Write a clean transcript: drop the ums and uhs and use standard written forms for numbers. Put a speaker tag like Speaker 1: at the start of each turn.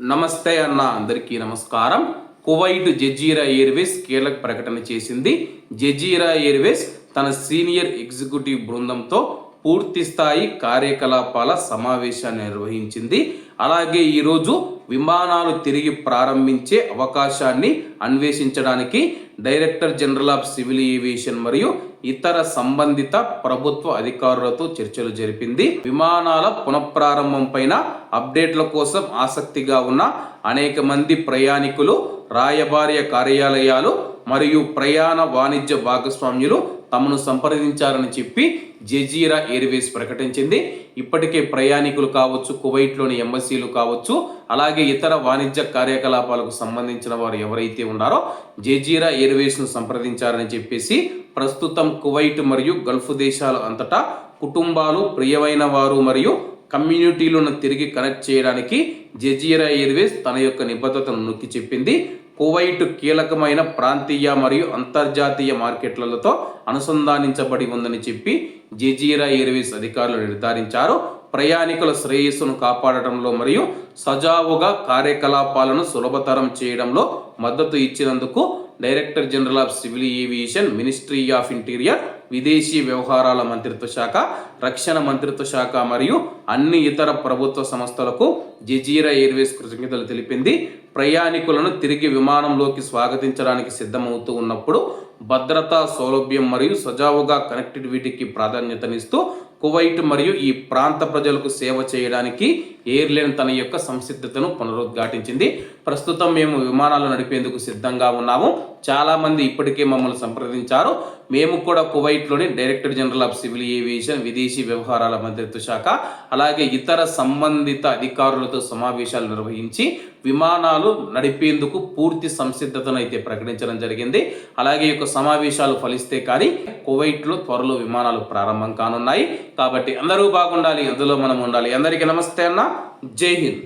Speaker 1: నమస్తే అన్న అందరికీ నమస్కారం. కువైట్ జజీరా ఎయిర్వేస్ కీలక ప్రకటన చేసింది. జజీరా ఎయిర్వేస్ తన సీనియర్ ఎగ్జిక్యూటివ్ బృందంతో పూర్తి స్థాయి కార్యకలాపాల సమావేశాన్ని నిర్వహించింది. అలాగే ఈరోజు విమానాలు తిరిగి ప్రారంభించే అవకాశాన్ని అన్వేషించడానికి director general of civil aviation మరియు ఇతర సంబంధిత ప్రభుత్వ అధికారులతో చర్చలు జరిపింది. విమానాల పునఃప్రారంభం పైన అప్డేట్ల కోసం ఆసక్తిగా ఉన్న అనేక మంది ప్రయాణికులు, రాయబార్య కార్యాలయాలు మరియు ప్రయాణ వాణిజ్య భాగస్వామ్యులు తమను సంప్రదించారని చెప్పి జజీరా ఎయిర్వేస్ ప్రకటించింది. ఇప్పటికే ప్రయాణికులు కావచ్చు, కువైట్లోని ఎంబసీలు కావచ్చు, అలాగే ఇతర వాణిజ్య కార్యకలాపాలకు సంబంధించిన వారు ఎవరైతే ఉన్నారో జజీరా ఎయిర్వేస్ను సంప్రదించారని చెప్పేసి ప్రస్తుతం కువైట్ మరియు గల్ఫ్ దేశాలు అంతటా కుటుంబాలు, ప్రియమైన వారు మరియు కమ్యూనిటీలను తిరిగి కనెక్ట్ చేయడానికి జజీరా ఎయిర్వేస్ తన యొక్క నిబద్ధతను నొక్కి చెప్పింది. కువైట్ కీలకమైన ప్రాంతీయ మరియు అంతర్జాతీయ మార్కెట్లతో అనుసంధానించబడి ఉందని చెప్పి జజీరా ఎయిర్వేస్ అధికారులు నిర్ధారించారు. ప్రయాణికుల శ్రేయస్సును కాపాడటంలో మరియు సజావుగా కార్యకలాపాలను సులభతరం చేయడంలో మద్దతు ఇచ్చినందుకు director general of civil aviation, ministry of interior, విదేశీ వ్యవహారాల మంత్రిత్వ శాఖ, రక్షణ మంత్రిత్వ శాఖ మరియు అన్ని ఇతర ప్రభుత్వ సంస్థలకు జజీరా ఎయిర్వేస్ కృతజ్ఞతలు తెలిపింది. ప్రయాణికులను తిరిగి విమానంలోకి స్వాగతించడానికి సిద్ధమవుతూ ఉన్నప్పుడు భద్రతా సౌలభ్యం మరియు సజావుగా కనెక్టివిటీకి ప్రాధాన్యతనిస్తూ కువైట్ మరియు ఈ ప్రాంత ప్రజలకు సేవ చేయడానికి ఎయిర్లైన్ తన యొక్క సంసిద్ధతను పునరుద్ఘాటించింది. ప్రస్తుతం మేము విమానాలు నడిపేందుకు సిద్ధంగా ఉన్నాము. చాలామంది ఇప్పటికే మమ్మల్ని సంప్రదించారు. మేము కూడా కువైట్లోని director general of civil aviation, విదేశీ వ్యవహారాల మంత్రిత్వ శాఖ, అలాగే ఇతర సంబంధిత అధికారులతో సమావేశాలు నిర్వహించి విమానాలు నడిపేందుకు పూర్తి సంసిద్ధతను అయితే ప్రకటించడం జరిగింది. అలాగే ఈ యొక్క సమావేశాలు ఫలిస్తే కానీ కువైట్లో త్వరలో విమానాలు ప్రారంభం కానున్నాయి. కాబట్టి అందరూ బాగుండాలి, అందులో మనం ఉండాలి. అందరికీ నమస్తే అన్న, జై హింద్.